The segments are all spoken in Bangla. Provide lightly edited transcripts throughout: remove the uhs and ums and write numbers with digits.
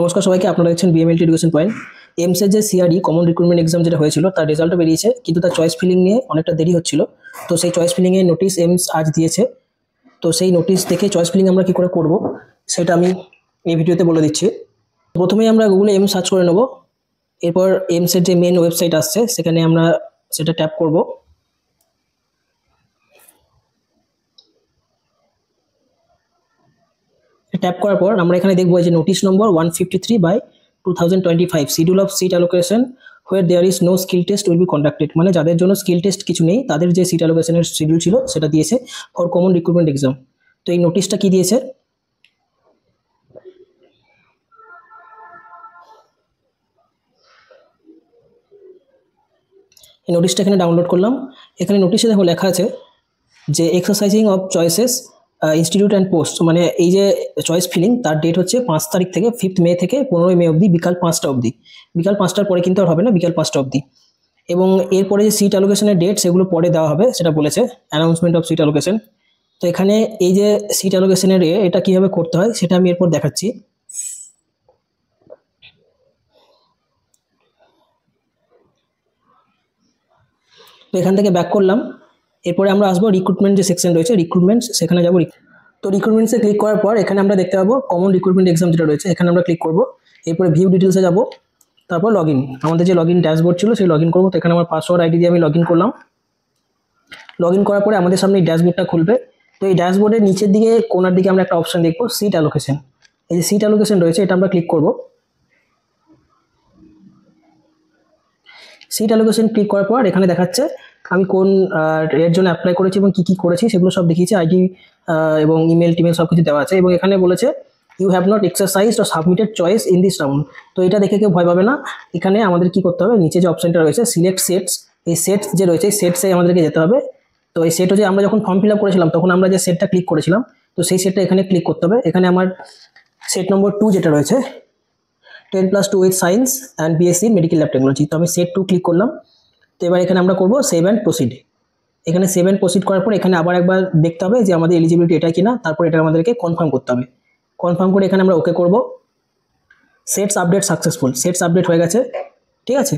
নমস্কার সবাইকে, আপনারা দেখছেন বিএমএলটি এডুকেশন পয়েন্ট। এমসের যে সিআরই কমন রিক্রুটমেন্ট এক্সাম যেটা হয়েছিল তার রেজাল্টও বেরিয়েছে, কিন্তু তার চয়েস ফিলিং নিয়ে অনেকটা দেরি হচ্ছিল। তো সেই চয়েস ফিলিংয়ের নোটিশ এমস আজ দিয়েছে। তো সেই নোটিশ দেখে চয়েস ফিলিং আমরা কী করে করব সেটা আমি এই ভিডিওতে বলে দিচ্ছি। প্রথমেই আমরা গুগলে এমস সার্চ করে নেব। এরপর এমসের যে মেন ওয়েবসাইট আসছে সেখানে আমরা সেটা ট্যাপ করব। ট্যাপ করার পর আমরা এখানে দেখবো যে notice number 153/2025 schedule of seat allocation where there is no skill test will be conducted, মানে যাদের জন্য স্কিল টেস্ট কিছু নেই তাদের যে সিট অ্যালোকেশনের শিডিউল ছিল সেটা দিয়েছে ফর কমন রিক্রুটমেন্ট এক্সাম। তো এই নোটিশটা কি দিয়েছে, এই নোটিশটা এখানে ডাউনলোড করলাম। এখানে নোটিশে দেখো লেখা আছে যে exercising of choices institute and post, মানে এই যে চয়েস ফিলিং তার ডেট হচ্ছে 5 তারিখ থেকে 5 মে থেকে 15 মে অবধি বিকাল 5টা অবধি। বিকাল 5টার পরে কিন্তু আর হবে না, বিকাল 5টা অবধি। এবং এরপরে যে সিট অ্যালোকেশনের ডেট সেগুলো পরে দেওয়া হবে সেটা বলেছে, অ্যানাউন্সমেন্ট অফ সিট অ্যালোকেশন। তো এখানে এই যে সিট অ্যালোকেশনের এটা কীভাবে করতে হয় সেটা আমি এরপর দেখাচ্ছি। তো এখান থেকে ব্যাক করলাম। এরপরে আমরা আসবো রিক্রুটমেন্ট যে সেকশন রয়েছে রিক্রুটমেন্টস, সেখানে যাবো। তো রিক্রুটমেন্টসে ক্লিক করার পর এখানে আমরা দেখতে পাবো কমন রিক্রুটমেন্ট এক্সাম যেটা রয়েছে, এখানে আমরা ক্লিক করবো। এরপরে ভিউ ডিটেলসে যাবো, তারপর লগ ইন, আমাদের যে লগ ইন ড্যাশবোর্ড ছিল সেই লগ ইন করবো। তো এখানে আমার পাসওয়ার্ড আইডি দিয়ে আমি লগ ইন করলাম। লগ ইন করার পরে আমাদের সামনে এই ড্যাশবোর্ডটা খুলবে। তো এই ড্যাশবোর্ডের নিচের দিকে কোনার দিকে আমরা একটা অপশন দেখবো সিট অ্যালোকেশন। এই যে সিট অ্যালোকেশন রয়েছে এটা আমরা ক্লিক করবো। সিট অ্যালোকেশন ক্লিক করার পর এখানে দেখাচ্ছে আমি কোন এর জন্য অ্যাপ্লাই করেছি এবং কী কী করেছি সেগুলো সব দেখিয়েছে, আইডি এবং ইমেল টিমেল সব কিছু দেওয়া আছে। এবং এখানে বলেছে you have not exercised or submitted choice in this round. তো এটা দেখে কেউ ভয় পাবে না। এখানে আমাদের কি করতে হবে, নিচে যে অপশনটা রয়েছে সিলেক্ট সেটস, এই সেটস যে রয়েছে এই সেটসে আমাদেরকে যেতে হবে। তো এই সেট হচ্ছে আমরা যখন ফর্ম ফিল আপ করেছিলাম তখন আমরা যে সেটটা ক্লিক করেছিলাম, তো সেই সেটটা এখানে ক্লিক করতে হবে। এখানে আমার সেট নম্বর 2 যেটা রয়েছে 10+2 with science and BSc medical lab technology, তো আমি সেট 2 ক্লিক করলাম। তো এবার এখানে আমরা করবো সেভ অ্যান্ড প্রসিড। এখানে সেভ অ্যান্ড প্রসিড করার পর এখানে আবার একবার দেখতে হবে যে আমাদের এলিজিবিলিটি এটা কিনা, তারপর এটা আমাদেরকে কনফার্ম করতে হবে। কনফার্ম করে এখানে আমরা ওকে করব। Sets update successful, sets update হয়ে গেছে, ঠিক আছে।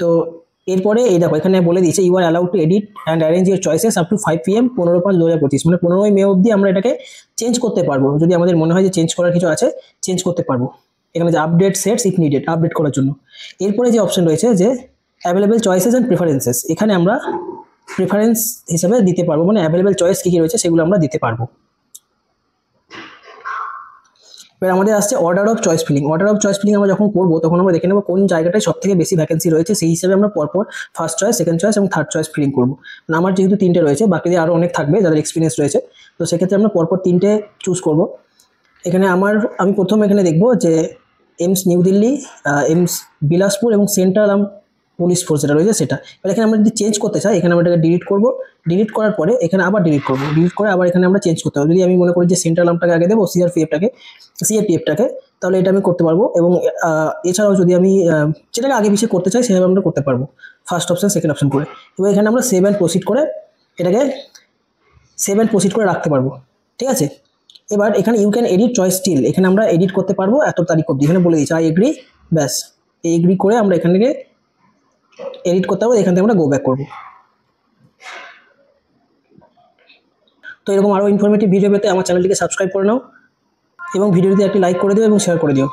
তো এরপরে এই দেখো এখানে বলে দিয়েছে you are allowed to edit and arrange your choices up to 5 PM 15/5/2025, মানে 15 মে অবধি আমরা এটাকে চেঞ্জ করতে পারবো। যদি আমাদের মনে হয় যে চেঞ্জ করার কিছু আছে চেঞ্জ করতে পারবো। এখানে যে update sets if needed, update করার জন্য। এরপরে যে অপশন রয়েছে যে অ্যাভেলেবেল চয়েসেস অ্যান্ড প্রেফারেন্সেস, এখানে আমরা প্রেফারেন্স হিসাবে দিতে পারবো, মানে অ্যাভেলেবেল চয়েস কী কী রয়েছে সেগুলো আমরা দিতে পারবো। এবার আমাদের আসছে order of choice filling. Order of choice filling আমরা যখন করবো তখন আমরা দেখে নেবো কোন জায়গাটায় সব থেকে বেশি ভ্যাকেন্সি রয়েছে, সেই হিসাবে আমরা পরপর ফার্স্ট চয়েস, সেকেন্ড চয়েস এবং থার্ড চয়েস ফিলিং করবো। মানে আমার যেহেতু 3টে রয়েছে, বাকিদের আরও অনেক থাকবে যাদের এক্সপিরিয়েন্স রয়েছে, তো সেক্ষেত্রে আমরা পরপর 3টে চুজ করবো। এখানে আমি প্রথম এখানে দেখবো যে AIIMS new Delhi, AIIMS Bilaspur এবং সেন্ট্রাল পুলিশ ফোর্স যেটা রয়েছে সেটা। এবার এখানে আমরা যদি চেঞ্জ করতে চাই এখানে আমরা এটাকে ডিলিট করবো। ডিলিট করার পরে এখানে আবার ডিলিট করবো, ডিলিট করে আবার এখানে আমরা চেঞ্জ করতে হবে। যদি আমি মনে করি যে সেন্ট্রাল আমটাকে আগে দেবো সিআরপিএফটাকে, তাহলে এটা আমি করতে পারবো। এবং এছাড়াও যদি আমি যেটাকে আগে পিছিয়ে করতে চাই সেভাবে আমরা করতে পারবো, ফার্স্ট অপশন সেকেন্ড অপশন করে। এবার এখানে আমরা সেভ অ্যান্ড প্রসিড করে এটাকে রাখতে পারবো, ঠিক আছে। এবার এখানে you can edit choice still, এখানে আমরা এডিট করতে পারবো এত তারিখ অবধি, এখানে বলে দিচ্ছি আই এগ্রি, ব্যাস এই এগ্রি করে আমরা এখান থেকে এডিট করতে পারবো। এখান থেকে আমরা গো ব্যাক করবো। তো এরকম আরও ইনফরমেটিভ ভিডিও পেতে আমার চ্যানেলটিকে সাবস্ক্রাইব করে নাও এবং ভিডিওটিতে একটি লাইক করে দিও এবং শেয়ার করে দিও।